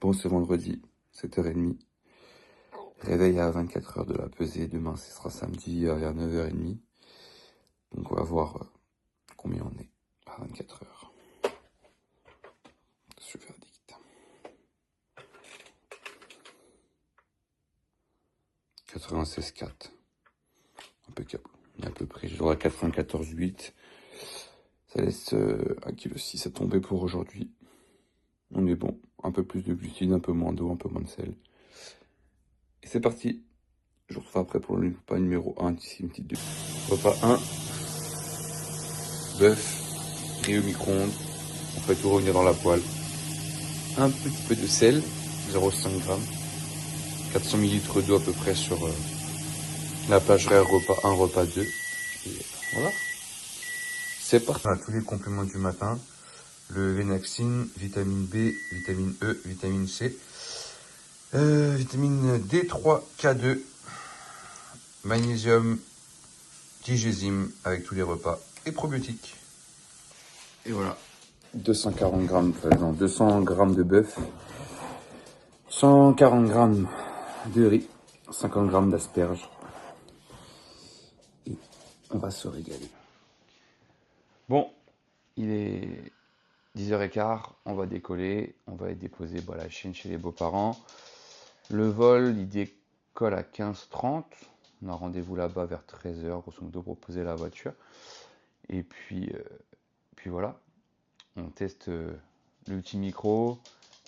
Bon, c'est vendredi, 7h30. Réveil à 24h de la pesée. Demain, ce sera samedi à 9h30. Donc, on va voir combien on est à 24h. Je vais verdict. 96,4. Impeccable. On est à peu près. Je dois à 94,8. Ça laisse 1,6 kg à tomber pour aujourd'hui. On est bon. Un peu plus de glucides, un peu moins d'eau, un peu moins de sel. Et c'est parti. Je vous retrouve après pour le repas numéro 1. Ici, une petite repas 1. Bœuf, riz au micro-ondes. On fait tout revenir dans la poêle. Un petit peu de sel, 0,5 g. 400 ml d'eau à peu près sur la plage horaire repas 1, repas 2. Et voilà. C'est parti. On a tous les compléments du matin. Le Venaxine, vitamine B, vitamine E, vitamine C, vitamine D3, K2, magnésium, digésime avec tous les repas et probiotiques. Et voilà. 240 grammes, non, 200 grammes de bœuf, 140 grammes de riz, 50 grammes d'asperges. Et on va se régaler. Bon, il est 10h15, on va décoller, on va être déposé à la chaîne chez les beaux-parents. Le vol, il décolle à 15h30. On a rendez-vous là-bas vers 13h, grosso modo, pour poser la voiture. Et puis voilà, on teste l'ulti micro,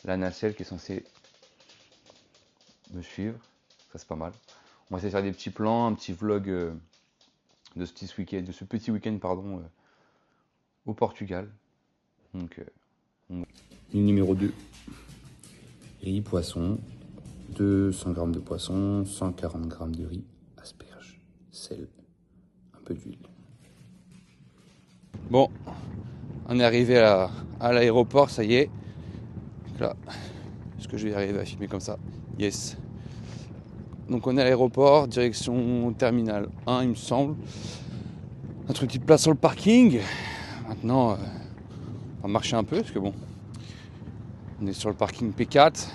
la nacelle qui est censée me suivre. Ça, c'est pas mal. On va essayer de faire des petits plans, un petit vlog de ce petit week-end, au Portugal. Donc, numéro 2, riz, poisson, 200 g de poisson, 140 g de riz, asperges, sel, un peu d'huile. Bon, on est arrivé à l'aéroport, ça y est. Donc là, est-ce que je vais arriver à filmer comme ça? Yes. Donc on est à l'aéroport, direction terminal 1, il me semble. Notre petite place sur le parking. Maintenant, on va marcher un peu, parce que bon, on est sur le parking P4.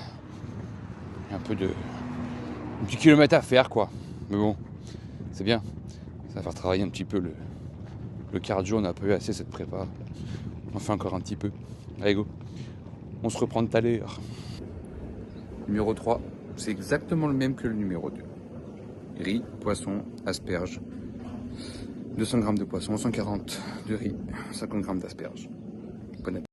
Il y a un petit kilomètre à faire, quoi. Mais bon, c'est bien. Ça va faire travailler un petit peu le cardio. On a pas eu assez cette prépa. On en fait encore un petit peu. Allez, go. On se reprend tout à l'heure. Numéro 3, c'est exactement le même que le numéro 2. Riz, poisson, asperges. 200 g de poisson, 140 de riz, 50 g d'asperges. Bon appétit.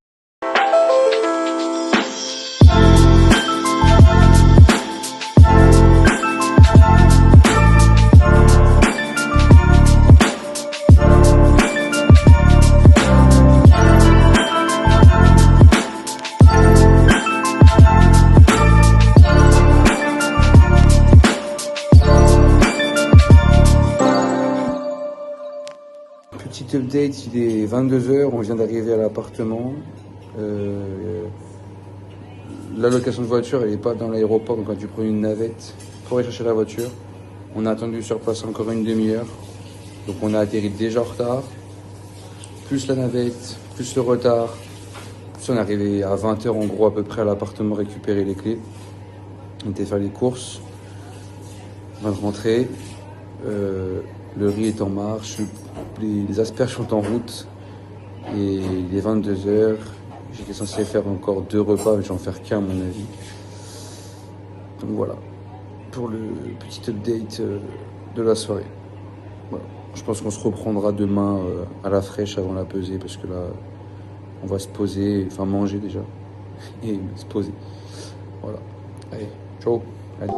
Petit update, il est 22h, on vient d'arriver à l'appartement. La location de voiture, elle n'est pas dans l'aéroport, donc on a dû prendre une navette pour aller chercher la voiture. On a attendu sur place encore une demi-heure, donc on a atterri déjà en retard. Plus la navette, plus le retard. Plus on est arrivé à 20h en gros à peu près à l'appartement récupérer les clés. On était faire les courses. On vient de rentrer. Le riz est en marche, les asperges sont en route et il est 22h. J'étais censé faire encore 2 repas, mais je vais en faire qu'un à mon avis. Donc voilà, pour le petit update de la soirée. Voilà. Je pense qu'on se reprendra demain à la fraîche avant la pesée, parce que là, on va se poser, enfin manger déjà, et se poser. Voilà, allez, ciao. Allez.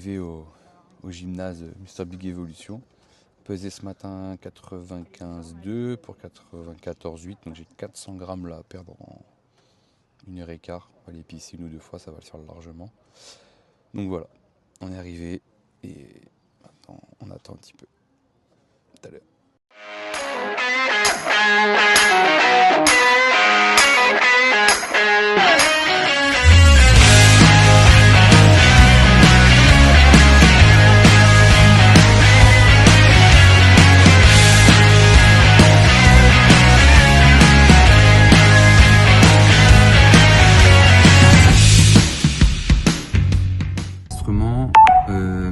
arrivé au gymnase Mr Big Evolution. Pesé ce matin 95,2 pour 94,8. Donc j'ai 400 grammes là à perdre en 1h15. On va aller pisser une ou deux fois, ça va le faire largement. Donc voilà, on est arrivé et maintenant on attend un petit peu. Tout à l'heure.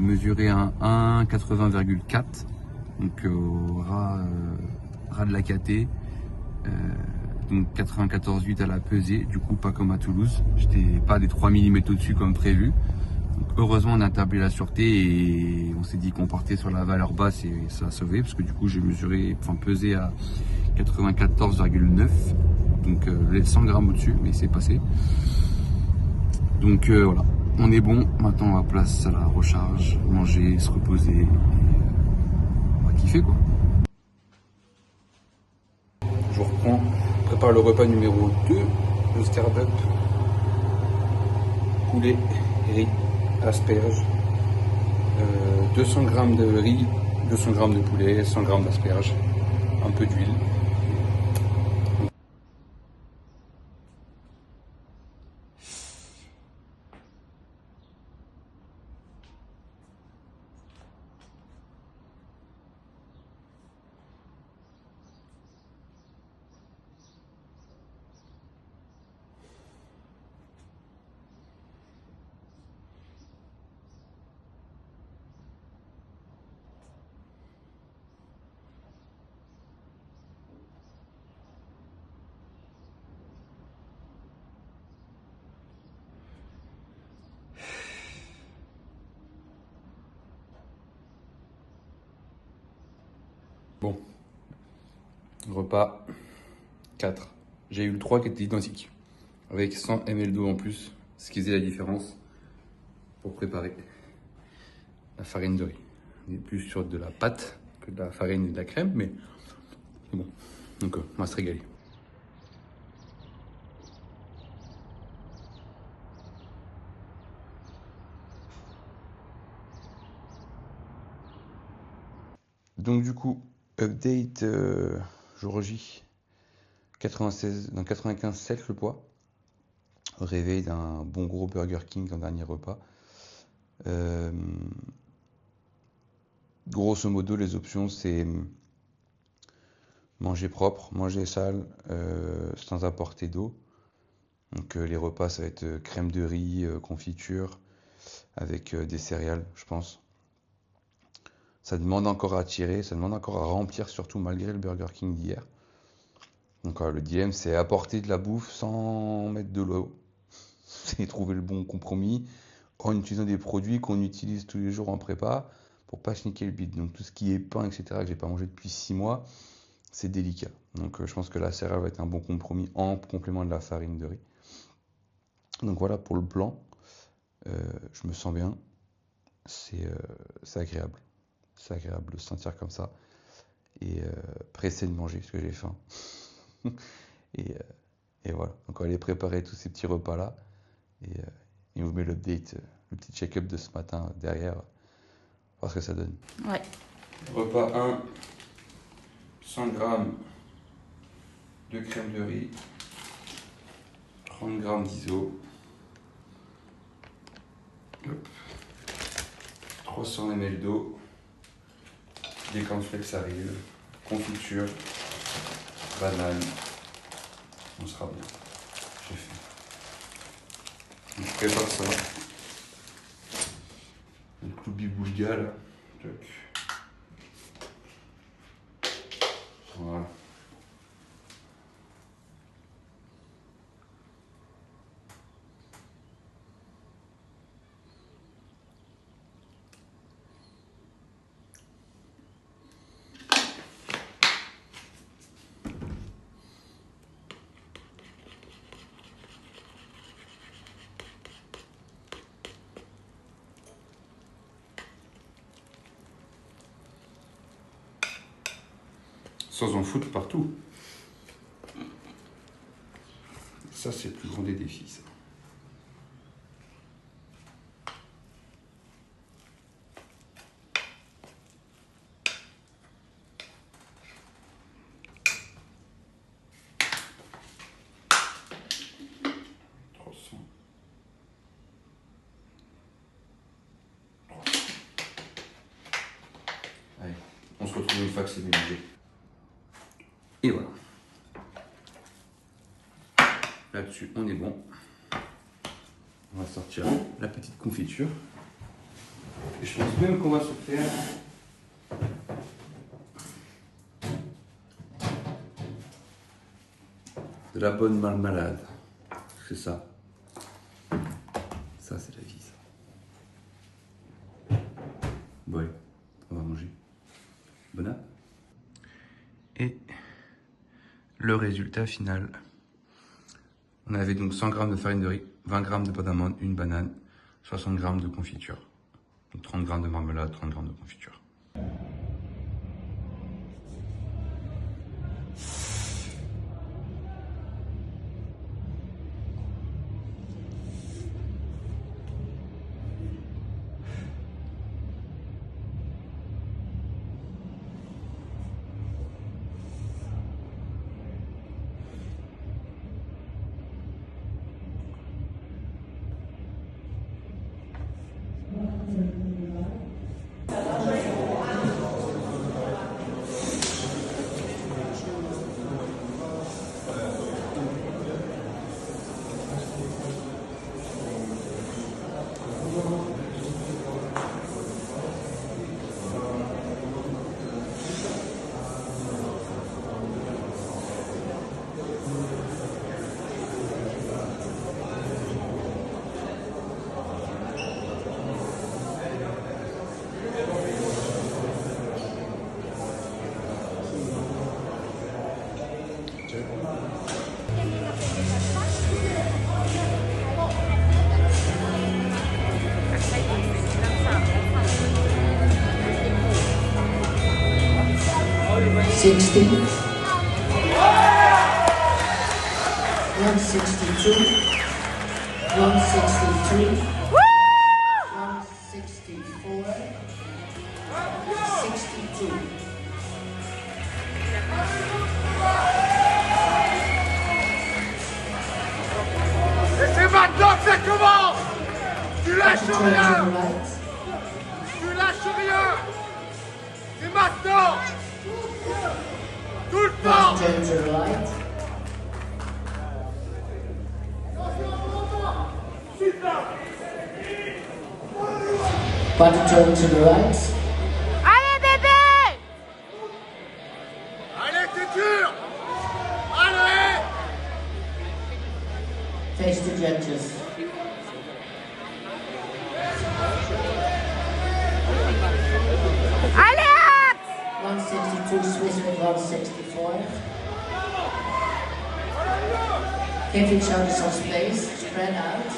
Mesuré un 1,80,4 donc au ras de la KT, donc 94,8 à la pesée, du coup pas comme à Toulouse, j'étais pas des 3 mm au-dessus comme prévu. Donc, heureusement on a établi la sûreté et on s'est dit qu'on partait sur la valeur basse et ça a sauvé parce que du coup j'ai mesuré, enfin pesé à 94,9, donc 100 grammes au-dessus, mais c'est passé. Donc voilà, on est bon. Maintenant on va place à la recharge, manger, se reposer et on va kiffer quoi. Je reprends, prépare le repas numéro 2, le start-up. Poulet, riz, asperges, 200 g de riz, 200 g de poulet, 100 g d'asperges, un peu d'huile. Bon, repas 4. J'ai eu le 3 qui était identique, avec 100 ml d'eau en plus, ce qui faisait la différence pour préparer la farine de riz. On est plus sur de la pâte que de la farine et de la crème, mais c'est bon. Donc on va se régaler. Donc du coup, update jour J, 96, dans 95,7 le poids. Réveil d'un bon gros Burger King en dernier repas. Grosso modo, les options, c'est manger propre, manger sale, sans apporter d'eau. Donc les repas, ça va être crème de riz, confiture, avec des céréales, je pense. Ça demande encore à tirer, ça demande encore à remplir, surtout malgré le Burger King d'hier. Donc le dilemme, c'est apporter de la bouffe sans mettre de l'eau. C'est trouver le bon compromis en utilisant des produits qu'on utilise tous les jours en prépa pour pas se niquer le bide. Donc tout ce qui est pain, etc., que j'ai pas mangé depuis 6 mois, c'est délicat. Donc je pense que la céréale va être un bon compromis en complément de la farine de riz. Donc voilà pour le plan. Je me sens bien. C'est agréable. C'est agréable de se sentir comme ça. Et pressé de manger parce que j'ai faim. et, et voilà. Donc on va aller préparer tous ces petits repas-là. Et on vous met l'update, le petit check-up de ce matin derrière. Voir ce que ça donne. Ouais. Repas 1, 100 g de crème de riz, 30 g d'iso, 300 ml d'eau, des cornflakes arrivent, confiture, banane, on sera bien. J'ai fait. Donc, je prépare ça. Le cloubi-boulga là. Voilà. sans en foutre partout. Ça, c'est le plus grand des défis, ça. Allez, on se retrouve une fois que c'est mélangé. Et voilà. Là-dessus, on est bon. On va sortir la petite confiture. Et je pense même qu'on va se faire de la bonne marmelade. C'est ça. Ça, c'est la vie, ça. Bon, allez, on va manger. Bon app. Et le résultat final. On avait donc 100 g de farine de riz, 20 g de pâte d'amande, une banane, 60 g de confiture. Donc 30 g de marmelade, 30 g de confiture. $60, $162, $163, $164, $62. Et c'est maintenant que ça commence! Tu lâches rien! Tu lâches rien! C'est maintenant! Tout le temps! Turn to the right. Body turn to the right. Allez bébé! Allez, t'es dur! Allez! Face the judges. Allez, hop! 162 Swiss with 164. Give each other some space, spread out.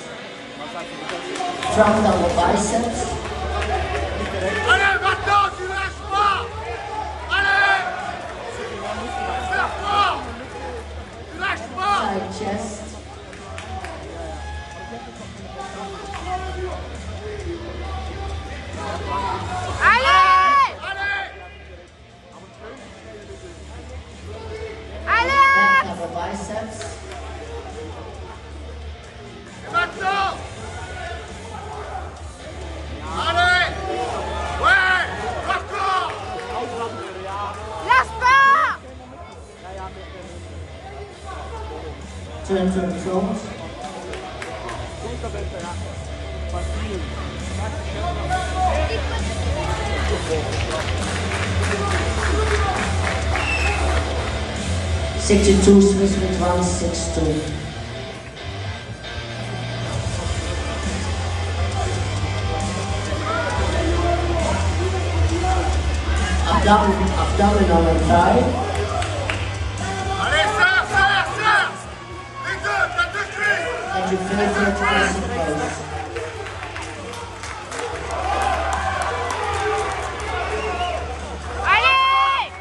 Front double biceps. Allez, maintenant, tu lâches pas! Allez! Faire fort! Tu lâches pas! Side chest. Allez! Allez! Back double biceps. Et maintenant! Allez! Ouais! Encore! Lâche pas! Turn to the front. $62 Swiss with 162. Abdominal and thigh. Allez, serre! Les deux, t'as deux cuisses! And your favorite pressing pose. Allez!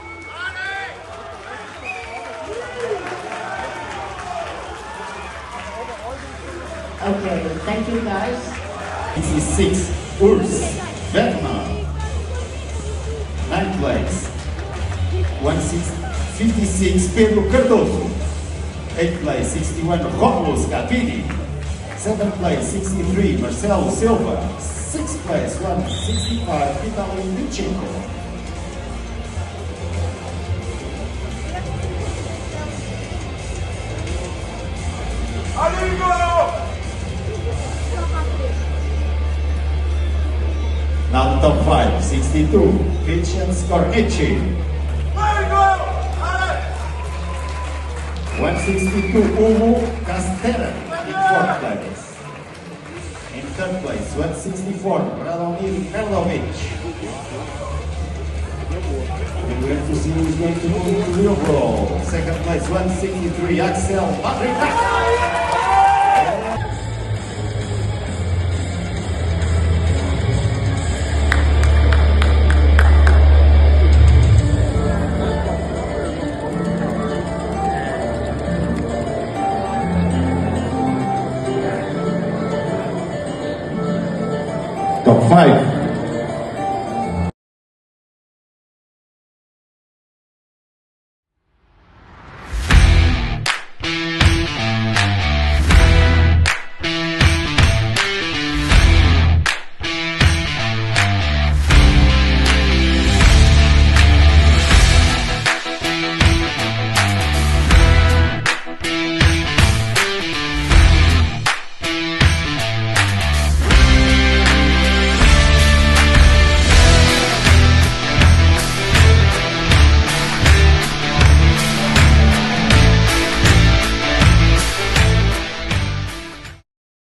66, Urs Vetma. 9th place, 56, Pedro Cardoso. 8th place, 61, Rómulo Scapini. 7th place, 63, Marcelo Silva. 6th place, 165, Vitaly Lutchenko. Now the top 5, 62, Vincenzo Scornici. 162, Ugo Castera in 4th place. In 3rd place, 164, Radomir Karlovic. And we're going to see who's going to move to Rio Bro. 2nd place, 163, Axel Patrick.